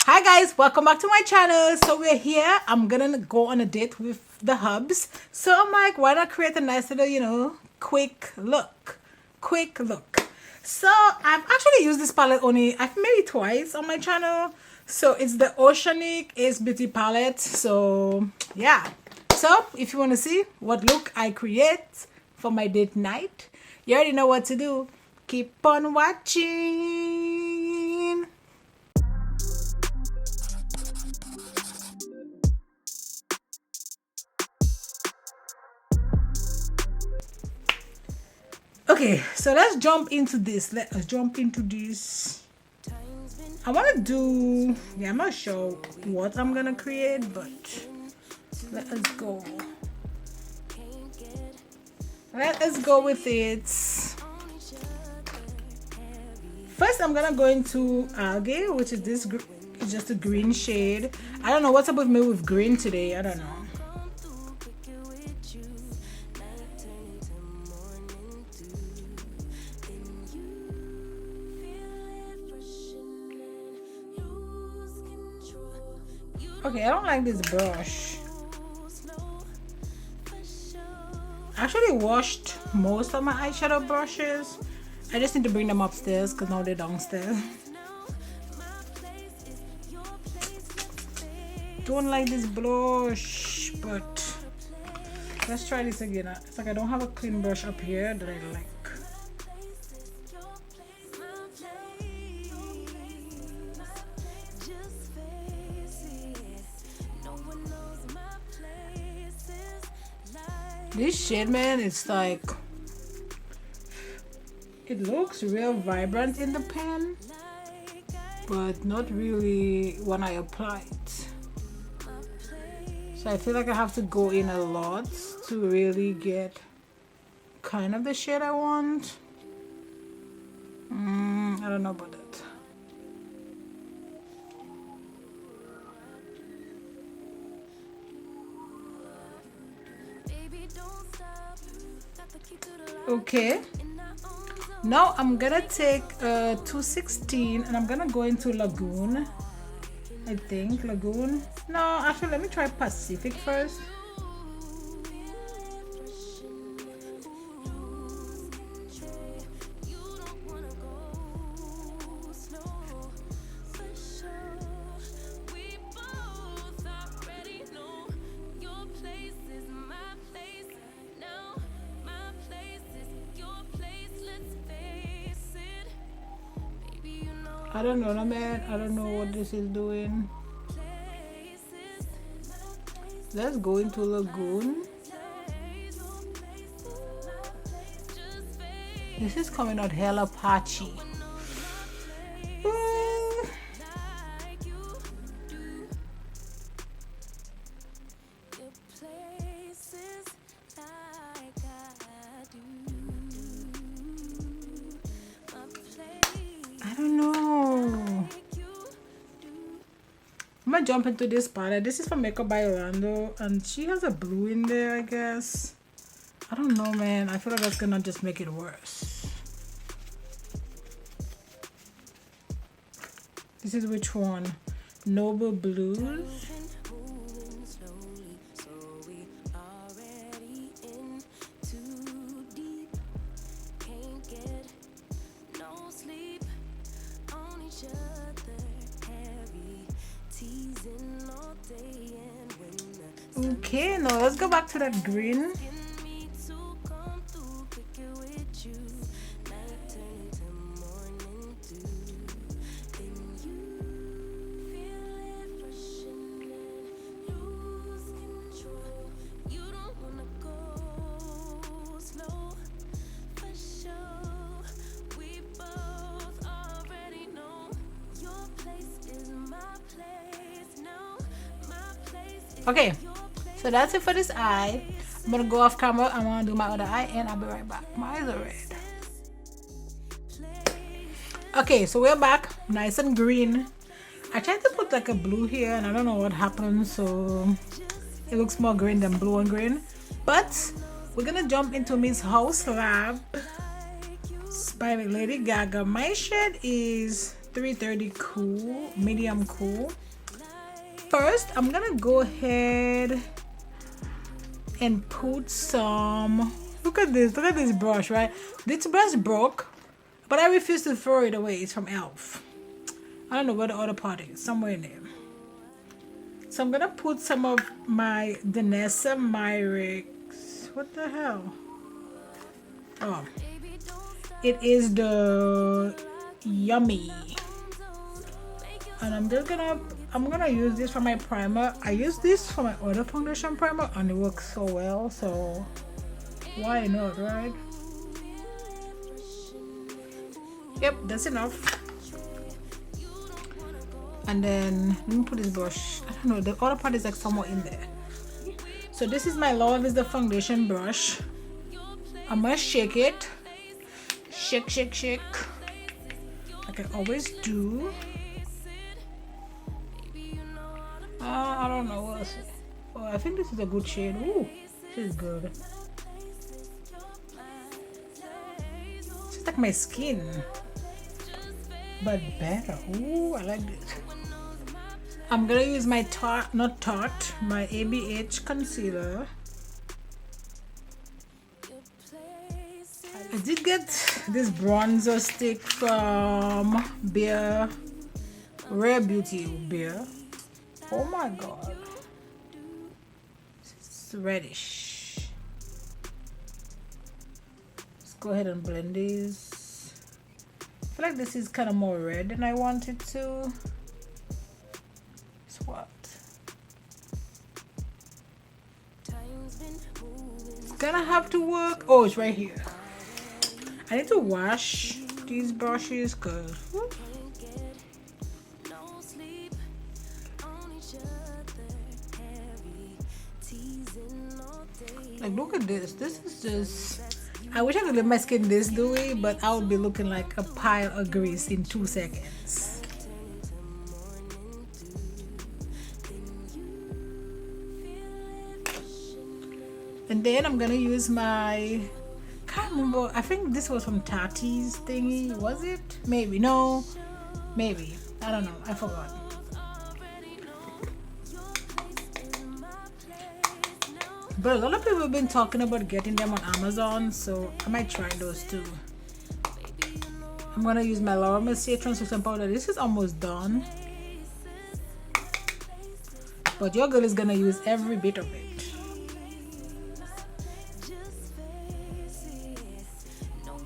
Hi guys, welcome back to my channel. So we're here. I'm gonna go on a date with the hubs. So I'm like, why not create a nice little, quick look. So I've actually used this palette only, I've maybe twice on my channel. So it's the Oceanic Beauty palette. So yeah. So if you want to see what look I create for my date night, you already know what to do. Keep on watching. Okay, so let's jump into this. Let us jump into this. I want to do, I'm not sure what I'm gonna create, but let us go. Let us go with it. First, I'm gonna go into Algae, which is this. It's just a green shade. I don't know what's up with me with green today. I don't know. Okay, I don't like this brush. I actually washed most of my eyeshadow brushes. I just need to bring them upstairs because now they're downstairs. Don't like this blush, but let's try this again. It's like I don't have a clean brush up here that I like. This shade, man, it's like, it looks real vibrant in the pen, but not really when I apply it. So I feel like I have to go in a lot to really get kind of the shade I want. I don't know about that. Okay, now I'm gonna take 216 and I'm gonna go into Lagoon. I think Lagoon. No, actually, let me try Pacific first. I don't know, no, man. I don't know what this is doing. Let's go into Lagoon. This is coming out hella patchy. I don't know. I'm gonna jump into this palette. This is from Makeup by Yolondo, and she has a blue in there, I guess. I don't know, man. I feel like that's gonna just make it worse. This is which one? Noble Blues. Okay, now let's go back to that green. Okay, so that's it for this eye. I'm gonna go off camera. I'm gonna do my other eye and I'll be right back. My eyes are red. Okay, so we're back, nice and green. I tried to put like a blue here and I don't know what happened, so it looks more green than blue and green. But we're gonna jump into Miss Haus Lab by Lady Gaga. My shade is 330 cool, medium cool. First, I'm gonna go ahead and put some, look at this brush, right? This brush broke, but I refuse to throw it away. It's from e.l.f. I don't know where the other part is, somewhere in there. So I'm gonna put some of my Danessa Myricks. What the hell? Oh, it is the Yummy. And I'm gonna use this for my primer. I use this for my other foundation primer and it works so well, so why not, right? Yep, that's enough. And then let me put this brush. I don't know, the other part is like somewhere in there. So this is my Love is the foundation brush. I'm gonna shake it. Shake, shake, shake. Like I always do. I don't know what else. Oh, I think this is a good shade. Ooh, this is good. It's like my skin, but better. Ooh, I like this. I'm gonna use my my ABH concealer. I did get this bronzer stick from Rare Beauty Beer. Oh my god, it's reddish. Let's go ahead and blend this. I feel like this is kind of more red than I want it to. It's what? It's gonna have to work. Oh, it's right here. I need to wash these brushes because like, look at this. This is just, I wish I could leave my skin this dewy, but I would be looking like a pile of grease in 2 seconds. And then I'm gonna use my, can't remember, I think this was from Tati's thingy, was it? Maybe, no, maybe, I don't know, I forgot. But a lot of people have been talking about getting them on Amazon, so I might try those too. I'm gonna use my Laura Mercier translucent powder. This is almost done, but your girl is gonna use every bit of it.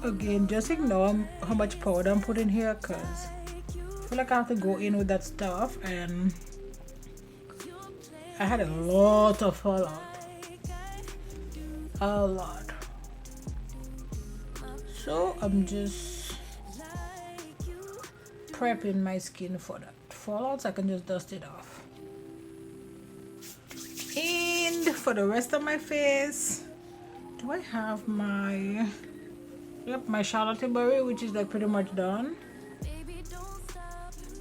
Again, just ignore how much powder I'm putting here, because I feel like I have to go in with that stuff, and I had a lot of fallout. A lot. So I'm just prepping my skin for that fallout so I can just dust it off. And for the rest of my face, do I have my, yep, my Charlotte Tilbury, which is like pretty much done.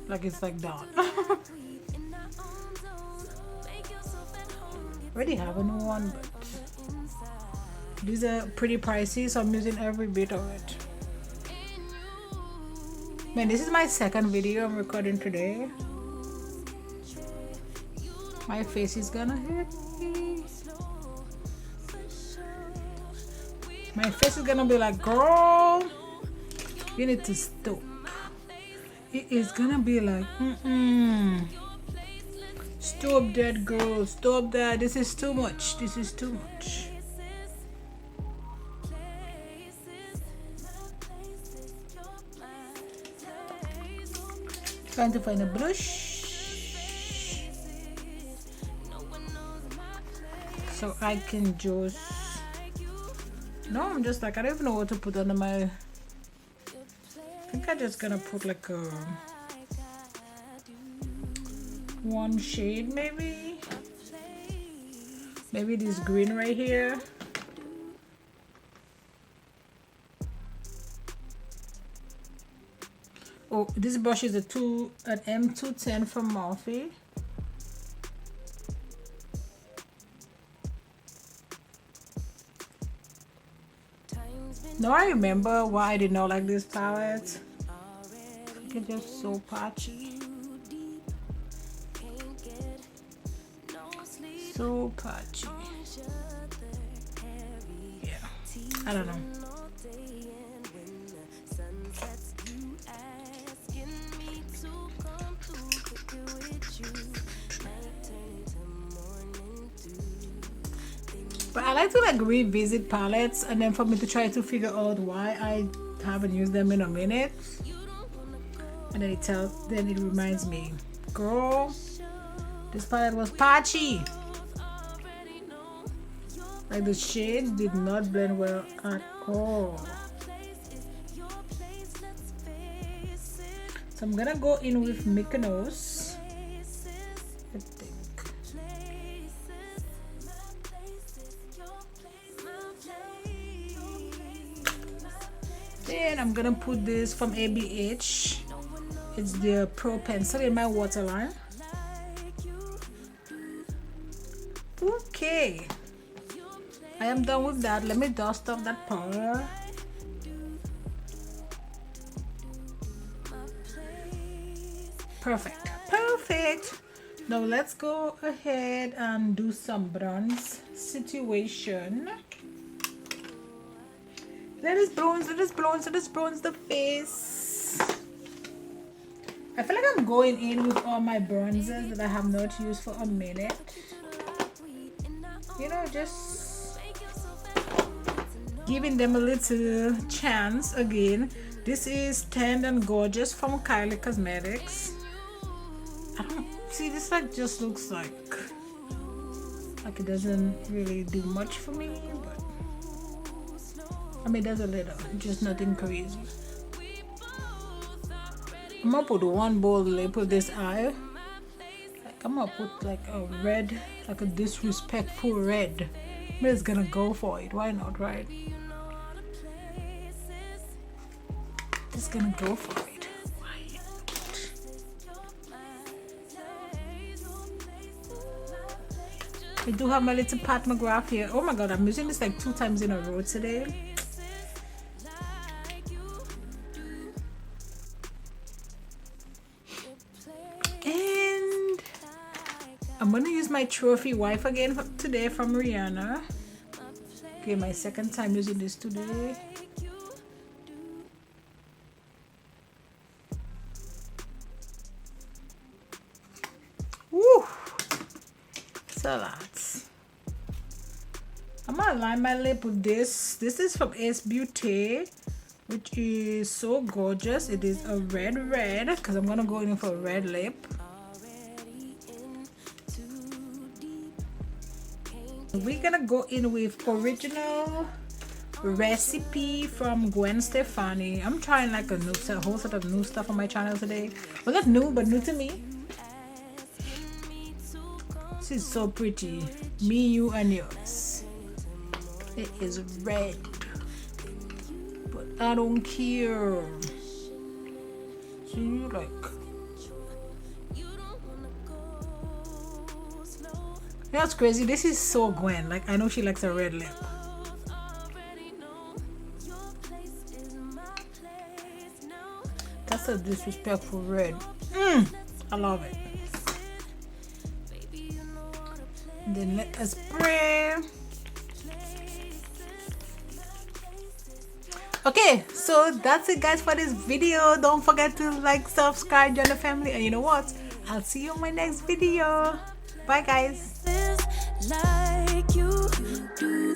Like it's like done. Already have a new one, but these are pretty pricey, so I'm using every bit of it. Man, this is my second video I'm recording today. My face is gonna hit me. My face is gonna be like, girl, you need to stop. It is gonna be like, stop that, girl, stop that. This is too much. This is too much. Trying to find a blush so I can just, no, I'm just like, I don't even know what to put under my, I think I'm just gonna put like a one shade, maybe this green right here. Oh, this brush is an M210 from Morphe. Now I remember why I did not like this palette. Like it's just so patchy. So patchy. Yeah, I don't know. But I like to like revisit palettes and then for me to try to figure out why I haven't used them in a minute. And then it reminds me, girl, this palette was patchy. Like the shades did not blend well at all. So I'm gonna go in with Mykonos, I think. Then I'm gonna put this from ABH. It's the Pro Pencil in my waterline. Okay, I am done with that. Let me dust off that powder. Perfect, perfect. Now let's go ahead and do some bronze situation. Let us bronze the face. I feel like I'm going in with all my bronzers that I have not used for a minute. You know, just giving them a little chance again. This is Tanned and Gorgeous from Kylie Cosmetics. I don't see, this like just looks like it doesn't really do much for me, but I mean there's a little, just nothing crazy. I'm gonna put one bold lip with this eye. Like I'm gonna put like a red, like a disrespectful red. I'm just gonna go for it. Why not, right? Just gonna go for it. Why not? I do have my little Pat McGrath here. Oh my god, I'm using this like 2 times in a row today. I'm gonna use my trophy wife again today from Rihanna. Okay, my second time using this today. Woo! So lots. I'm gonna line my lip with this. This is from Beaute, which is so gorgeous. It is a red because I'm gonna go in for a red lip. We're gonna go in with Original Recipe from Gwen Stefani. I'm trying like a whole set of new stuff on my channel today. Well, not new, but new to me. This is so pretty. Me, you, and yours. It is red, but I don't care. See, like. You know what's crazy? This is so Gwen. Like, I know she likes a red lip. That's a disrespectful red. I love it. Then let us spray. Okay, so that's it guys for this video. Don't forget to like, subscribe, join the family, and you know what? I'll see you in my next video. Bye guys. Like you do.